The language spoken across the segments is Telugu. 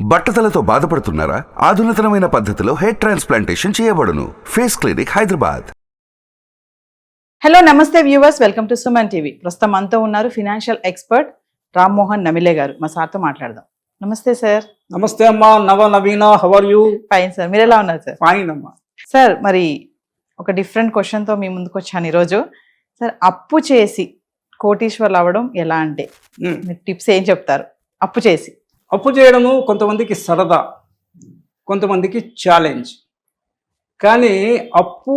బట్టతలతో బాధపడుతున్నారా? ఆధునితనమైన పద్ధతిలో హెయిర్ ట్రాన్స్ప్లాంటేషన్ చేయబడును. Face clinic, Hyderabad. హలో నమస్తే viewers, welcome to Suman TV. ప్రస్తుతం మనతో ఉన్నారు ఫినాన్షియల్ ఎక్స్పర్ట్ రామ్మోహన్ నమిలే గారు. మా సార్తో మాట్లాడదాం. నమస్తే సార్. నమస్తే అమ్మా. Naveena, how are you? Fine sir, మీరు ఎలా ఉన్నారు సార్? ఫైన్ అమ్మా. సార్, మరి ఒక డిఫరెంట్ క్వశ్చన్తో మీ ముందుకు వచ్చాను ఈరోజు. సార్, అప్పు చేసి కోటీశ్వర్లు అవ్వడం ఎలా అంటే మీరు టిప్స్ ఏం చెప్తారు? అప్పు చేయడము కొంతమందికి సరదా, కొంతమందికి ఛాలెంజ్. కానీ అప్పు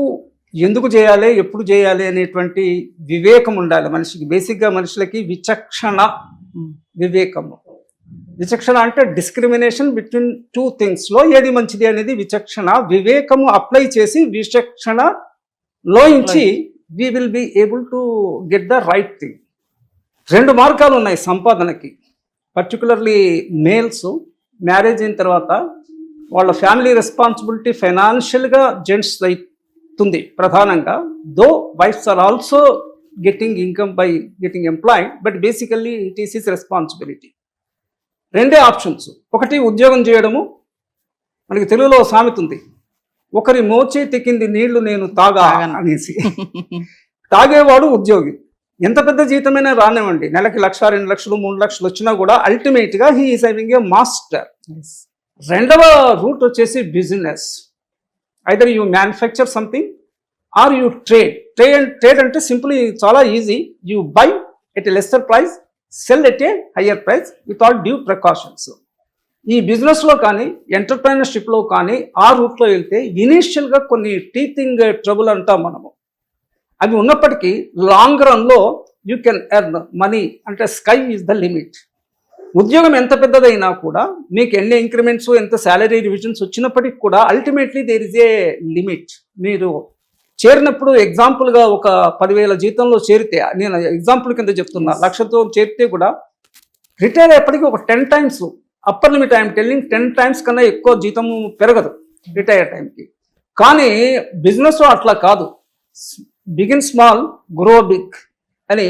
ఎందుకు చేయాలి, ఎప్పుడు చేయాలి అనేటువంటి వివేకం ఉండాలి మనిషికి. బేసిక్గా మనుషులకి విచక్షణ, వివేకము. విచక్షణ అంటే డిస్క్రిమినేషన్ బిట్వీన్ టూ థింగ్స్లో ఏది మంచిది అనేది విచక్షణ. వివేకము అప్లై చేసి విచక్షణలో నుంచి we will be able to get the right thing. రెండు మార్గాలు ఉన్నాయి సంపాదనకి. పర్టికులర్లీ మేల్స్ మ్యారేజ్ అయిన తర్వాత వాళ్ళ ఫ్యామిలీ రెస్పాన్సిబిలిటీ ఫైనాన్షియల్గా జెంట్స్ అవుతుంది ప్రధానంగా. Though wives are also getting income by getting employed, but basically it is his responsibility. రెండే ఆప్షన్స్. ఒకటి ఉద్యోగం చేయడము. మనకి తెలుగులో సామెత ఉంది, ఒకరి మోచేతి కింది నీళ్లు నేను తాగా అనేసి. తాగేవాడు ఉద్యోగి. ఎంత పెద్ద జీతమైనా రానివ్వండి, నెలకి 1,00,000, 2 లక్షలు, 3 లక్షలు వచ్చినా కూడా అల్టిమేట్గా he is having a master. రెండవ రూట్ వచ్చేసి business. Either you manufacture something or you trade. Trade అంటే సింపుల్లీ చాలా easy. You by at a lesser price, cell at a higher price with all due precautions. ఈ బిజినెస్లో కానీ ఎంటర్ప్రైనర్షిప్లో కానీ ఆ రూట్లో వెళ్తే ఇనీషియల్గా కొన్ని టీథింగ్ ట్రబుల్ అంటాం మనము. అవి ఉన్నప్పటికీ లాంగ్ రన్లో యూ కెన్ ఎర్న్ మనీ. అంటే స్కై ఈజ్ ద లిమిట్. ఉద్యోగం ఎంత పెద్దదైనా కూడా మీకు ఎన్ని ఇంక్రిమెంట్స్, ఎంత శాలరీ రివిజన్స్ వచ్చినప్పటికీ కూడా ultimately there is a limit. మీరు చేరినప్పుడు ఎగ్జాంపుల్గా ఒక 10,000 జీతంలో చేరితే, నేను ఎగ్జాంపుల్ కింద చెప్తున్నా, 1,00,000తో చేరితే కూడా రిటైర్ అయ్యేప్పటికీ ఒక 10 times upper limit, I'm telling 10 times కన్నా ఎక్కువ జీతం పెరగదు రిటైర్ టైంకి. కానీ బిజినెస్లో అట్లా కాదు. బిగిన్ స్మాల్, గ్రో బిగ్ అని.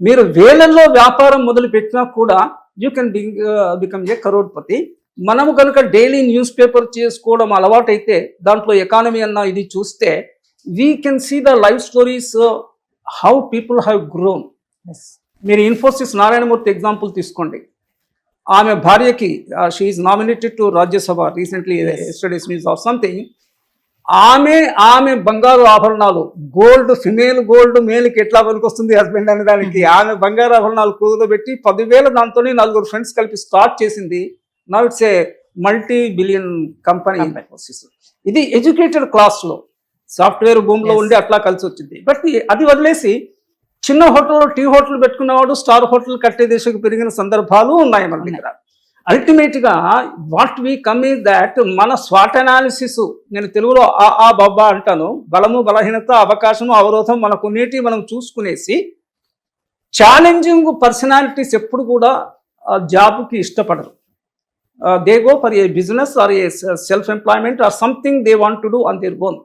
మీరు వేలల్లో వ్యాపారం మొదలు పెట్టినా కూడా you can become a crorepati. మనము కనుక డైలీ న్యూస్ పేపర్ చేసుకోవడం అలవాటు అయితే, దాంట్లో ఎకానమీ అన్న ఇది చూస్తే we can see the life stories how people have grown. మీరు ఇన్ఫోసిస్ నారాయణమూర్తి ఎగ్జాంపుల్ తీసుకోండి. ఆమె భార్యకి she is nominated to Rajya Sabha recently, yesterday's news or something. ఆమె బంగారు ఆభరణాలు, గోల్డ్, ఫిమేల్ గోల్డ్ మేల్కి ఎట్లా పనికొస్తుంది హస్బెండ్ అనే దానికి, ఆమె బంగారు ఆభరణాలు కూదులో పెట్టి 10,000 దాంతోనే 4 ఫ్రెండ్స్ కలిపి స్టార్ట్ చేసింది. Now it's a multi-billion company. ఇది ఎడ్యుకేటెడ్ క్లాస్లో, సాఫ్ట్వేర్ భూమిలో ఉండి అట్లా కలిసి వచ్చింది. బట్ అది వదిలేసి చిన్న హోటల్లో టీ హోటల్ పెట్టుకున్నవాడు స్టార్ హోటల్ కట్టే దేశకు పెరిగిన సందర్భాలు ఉన్నాయి మన దగ్గర. అల్టిమేట్గా what we come is that మన స్వాట్ అనాలిసిస్, నేను తెలుగులో ఆ బాబా అంటాను, బలము, బలహీనత, అవకాశము, అవరోధం మనకున్నేటి మనం చూసుకునేసి, ఛాలెంజింగ్ పర్సనాలిటీస్ ఎప్పుడు కూడా జాబ్కి ఇష్టపడరు. They go for a business or a self employment or something they want to do on their own.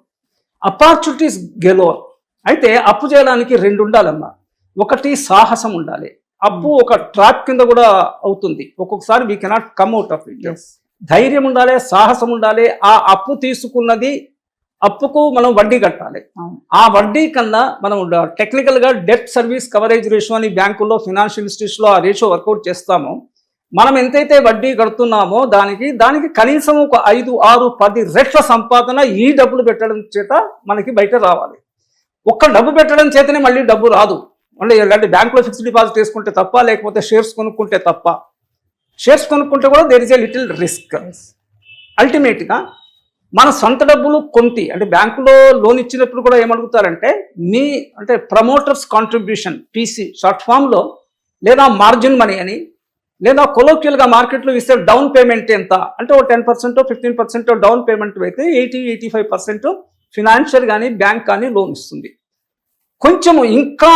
Opportunities galore. అయితే అప్పు చేయడానికి 2 ఉండాలమ్మా. ఒకటి సాహసం ఉండాలి. అప్పు ఒక ట్రాప్ కింద కూడా అవుతుంది ఒక్కొక్కసారి. We cannot come out of it. ధైర్యం ఉండాలి, సాహసం ఉండాలి. ఆ అప్పు తీసుకున్నది, అప్పుకు మనం వడ్డీ కట్టాలి. ఆ వడ్డీ కన్నా మనం టెక్నికల్గా డెట్ సర్వీస్ కవరేజ్ రేషియో అని బ్యాంకుల్లో, ఫినాన్షియల్ ఇన్స్టిట్యూట్స్లో ఆ రేషియో వర్కౌట్ చేస్తామో, మనం ఎంతైతే వడ్డీ కడుతున్నామో దానికి కనీసం ఒక 5, 6, 10 రెట్ల సంపాదన ఈ డబ్బులు పెట్టడం చేత మనకి బయట రావాలి. ఒక్క డబ్బు పెట్టడం చేతనే మళ్ళీ డబ్బు రాదు. మళ్ళీ ఇలాంటి బ్యాంకులో ఫిక్స్డ్ డిపాజిట్ వేసుకుంటే తప్ప, లేకపోతే షేర్స్ కొనుక్కుంటే తప్ప. షేర్స్ కొనుక్కుంటే కూడా there is a little risk. అల్టిమేట్గా మన సొంత డబ్బులు కొంటి, అంటే బ్యాంకులో లోన్ ఇచ్చినప్పుడు కూడా ఏమడుగుతారంటే అంటే ప్రమోటర్స్ కాంట్రిబ్యూషన్, పీసీ షార్ట్ ఫామ్లో, లేదా మార్జిన్ మనీ అని, లేదా కొలోక్యువల్గా మార్కెట్లో ఇస్తే డౌన్ పేమెంట్ ఎంత అంటే ఓ 10%, 15% డౌన్ పేమెంట్ అయితే 80-85% ఫినాన్షియల్ కానీ బ్యాంక్ కానీ లోన్ ఇస్తుంది. కొంచెము ఇంకా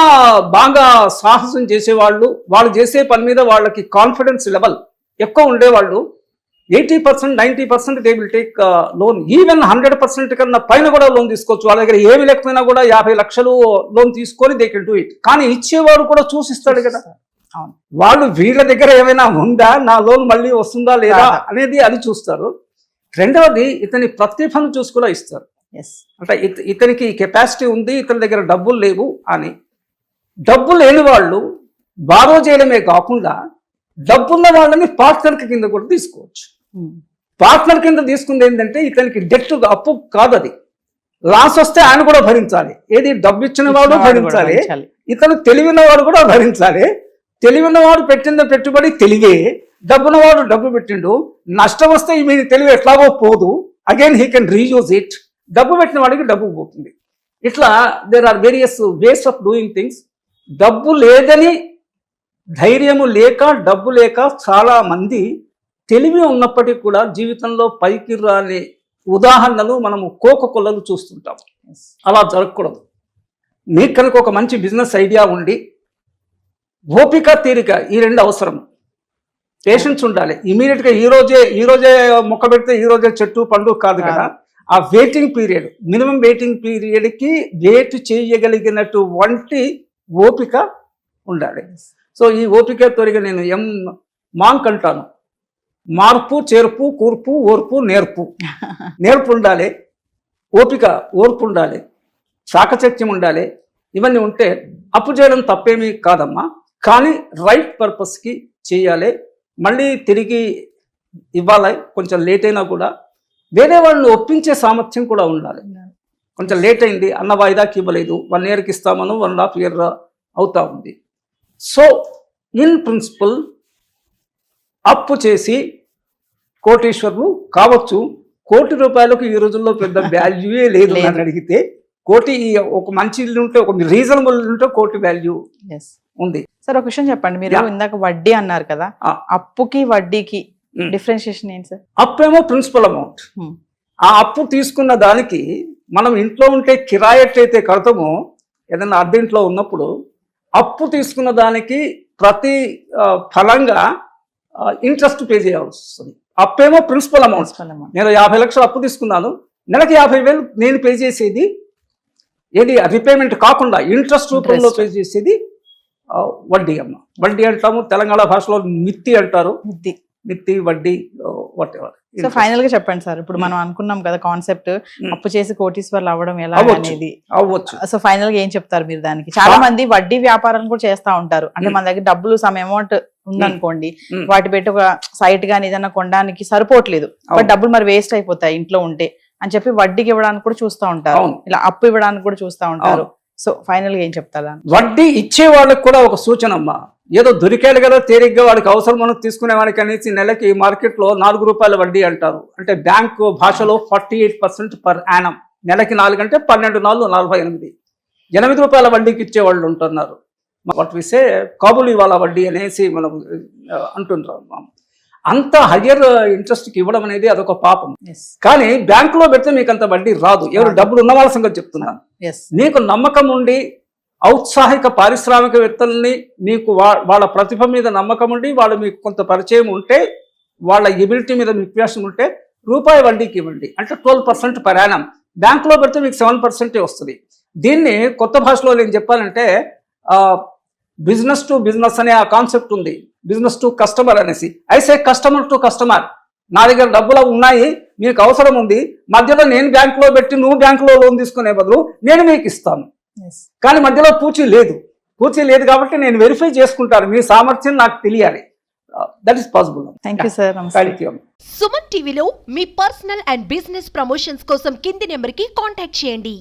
బాగా సాహసం చేసేవాళ్ళు, వాళ్ళు చేసే పని మీద వాళ్ళకి కాన్ఫిడెన్స్ లెవెల్ ఎక్కువ ఉండేవాళ్ళు 80%, 90% they will take loan. Even 100% కన్నా పైన కూడా లోన్ తీసుకోవచ్చు. వాళ్ళ దగ్గర ఏమి లేకపోయినా కూడా 50 లక్షలు లోన్ తీసుకొని దే కెన్ డూ ఇట్. కానీ ఇచ్చేవాడు కూడా చూసిస్తాడు కదా. అవును. వాళ్ళు వీళ్ళ దగ్గర ఏమైనా ఉందా, నా లోన్ మళ్ళీ వస్తుందా లేదా రాదా. అనేది అది చూస్తారు. రెండవది ఇతని ప్రతిభను చూసి కూడా ఇస్తారు. ఎస్. అంటే ఇతనికి కెపాసిటీ ఉంది, ఇతని దగ్గర డబ్బులు లేవు అని. డబ్బు లేని వాళ్ళు బారో చేయడమే కాకుండా డబ్బున్న వాళ్ళని పార్ట్నర్ కింద కూడా తీసుకోవచ్చు. పార్ట్నర్ కింద తీసుకుంది ఏంటంటే ఇతనికి డెట్ అప్పు కాదు, అది లాస్ వస్తే ఆయన కూడా భరించాలి. ఏది డబ్బు ఇచ్చిన వాడు భరించాలి, ఇతను తెలివినవాడు కూడా భరించాలి. తెలివినవాడు పెట్టిన పెట్టుబడి తెలివే, డబ్బున్నవాడు డబ్బు పెట్టిండు, నష్టం వస్తే మీ తెలివి ఎట్లాగో పోదు, again he can reuse it. డబ్బు పెట్టిన వాడికి డబ్బు పోతుంది. ఇట్లా there are various ways of doing things. డబ్బు లేదని, ధైర్యము లేక, డబ్బు లేక చాలా మంది తెలివి ఉన్నప్పటికీ కూడా జీవితంలో పైకి రాని ఉదాహరణలు మనము కోకొల్లలు చూస్తుంటాం. అలా జరగకూడదు. మీకు కనుక ఒక మంచి బిజినెస్ ఐడియా ఉండి ఓపిక, తీరిక ఈ రెండు అవసరం. పేషెన్స్ ఉండాలి. ఇమీడియట్గా ఈ రోజే మొక్క పెడితే ఈ రోజే చెట్టు పండు కాదు కదా. ఆ వెయిటింగ్ పీరియడ్, మినిమం వెయిటింగ్ పీరియడ్కి వెయిట్ చేయగలిగినటువంటి ఓపిక ఉండాలి. సో ఈ ఓపిక తొరిగి నేను మాంక్ అంటాను, మార్పు, చేర్పు, కూర్పు, ఓర్పు, నేర్పు. నేర్పు ఉండాలి, ఓపిక, ఓర్పు ఉండాలి, చాకచక్యం ఉండాలి. ఇవన్నీ ఉంటే అప్పు చేయడం తప్పేమీ కాదమ్మా. కానీ రైట్ పర్పస్కి చేయాలి. మళ్ళీ తిరిగి ఇవ్వాలి, కొంచెం లేట్ అయినా కూడా. వేరే వాళ్ళని ఒప్పించే సామర్థ్యం కూడా ఉండాలి. కొంచెం లేట్ అయింది, అన్న వాయిదాకి ఇవ్వలేదు, 1 yearకి ఇస్తామను 1.5 year అవుతా ఉంది. సో ఇన్ ప్రిన్సిపల్ అప్పు చేసి కోటీశ్వరులు కావచ్చు. ₹1,00,00,000 ఈ రోజుల్లో పెద్ద వాల్యూయే లేదు అని అడిగితే. కోటి ఒక మంచి ఇల్లు ఉంటే, ఒక రీజనబుల్ ఉంటే కోటి వాల్యూ ఉంది. సార్ ఒక విషయం చెప్పండి, మీరు ఇందాక వడ్డీ అన్నారు కదా, అప్పుకి వడ్డీకి డిఫరెన్షియేషన్ ఏంటి సార్? అప్పు ఏమో ప్రిన్సిపల్ అమౌంట్. ఆ అప్పు తీసుకున్న దానికి మనం ఇంట్లో ఉంటే కిరాయి ఎట్లయితే కడతామో, ఏదైనా అద్దెంట్లో ఉన్నప్పుడు అప్పు తీసుకున్న దానికి ప్రతి ఫలంగా ఇంట్రెస్ట్ పే చేయాల్సి వస్తుంది. అప్పేమో ప్రిన్సిపల్ అమౌంట్. నేను 50 లక్షలు అప్పు తీసుకున్నాను, నెలకి 50,000 నేను పే చేసేది ఏది రిపేమెంట్ కాకుండా ఇంట్రెస్ట్ రూపంలో పే చేసేది వడ్డీ అమ్మ. వడ్డీ అంటాము, తెలంగాణ భాషలో మిత్తి అంటారు. మిత్తి, వడ్డీ, వాట్ ఎవర్. సో ఫైనల్ గా చెప్పండి సార్, ఇప్పుడు మనం అనుకున్నాం కదా కాన్సెప్ట్, అప్పు చేసి కోటీశ్వర్లు అవ్వడం ఎలా అనేది. సో ఫైనల్ గా ఏం చెప్తారు మీరు దానికి? చాలా మంది వడ్డీ వ్యాపారాలు కూడా చేస్తా ఉంటారు. అంటే మన దగ్గర డబ్బులు సమ్ అమౌంట్ ఉందనుకోండి, వాటి పెట్టి ఒక సైట్ గానీ ఏదైనా కొనడానికి సరిపోవట్లేదు, బట్ డబ్బులు మరి వేస్ట్ అయిపోతాయి ఇంట్లో ఉంటే అని చెప్పి వడ్డీకి ఇవ్వడానికి కూడా చూస్తూ ఉంటారు, ఇలా అప్పు ఇవ్వడానికి కూడా చూస్తూ ఉంటారు. సో ఫైనల్ గా ఏం చెప్తారా? వడ్డీ ఇచ్చే వాళ్ళకి కూడా ఒక సూచన అమ్మా. ఏదో దొరికాడు కదా తేలిగ్గా వాడికి అవసరం మనం తీసుకునే వాడికి అనేసి నెలకి మార్కెట్లో ₹4 వడ్డీ అంటారు. అంటే బ్యాంకు భాషలో 48% పర్ యానం. నెలకి 4 అంటే 12 4 48. ₹8 వడ్డీకి ఇచ్చే వాళ్ళు ఉంటున్నారు. వాట్ విసే కాబుల్ ఇవాళ వడ్డీ అనేసి మనం అంటున్నాం. అంత హయ్యర్ ఇంట్రెస్ట్కి ఇవ్వడం అనేది అదొక పాపం. కానీ బ్యాంకులో పెడితే మీకు అంత వడ్డీ రాదు. ఎవరు డబ్బులు ఉన్న వాళ్ళ సంగతి చెప్తున్నాను. మీకు నమ్మకం ఉండి ఔత్సాహిక పారిశ్రామికవేత్తల్ని, మీకు వాళ్ళ ప్రతిభ మీద నమ్మకం ఉండి, వాళ్ళు మీకు కొంత పరిచయం ఉంటే, వాళ్ళ ఎబిలిటీ మీద విశ్వాసం ఉంటే ₹1 వడ్డీకి ఇవ్వండి. అంటే 12% పర్ యానం. బ్యాంకులో పెడితే మీకు 7% వస్తుంది. దీన్ని కొత్త భాషలో నేను చెప్పాలంటే బిజినెస్ టు బిజినెస్ అనే ఆ కాన్సెప్ట్ ఉంది. బిజినెస్ టు కస్టమర్ అనేసి. ఐసే కస్టమర్ టు కస్టమర్. నా దగ్గర డబ్బులు ఉన్నాయి, మీకు అవసరం ఉంది, మధ్యలో నేను బ్యాంకులో పెట్టి నువ్వు బ్యాంకులో లోన్ తీసుకునే బదులు నేను మీకు ఇస్తాను. కానీ మధ్యలో పూచీ లేదు కాబట్టి నేను వెరిఫై చేసుకుంటాను. మీ సామర్థ్యం నాకు తెలియాలి. That is possible. Thank you sir. Suman టీవీలో మీ పర్సనల్ అండ్ బిజినెస్ ప్రమోషన్స్ కోసం కింది నెంబర్కి కాంటాక్ట్ చేయండి.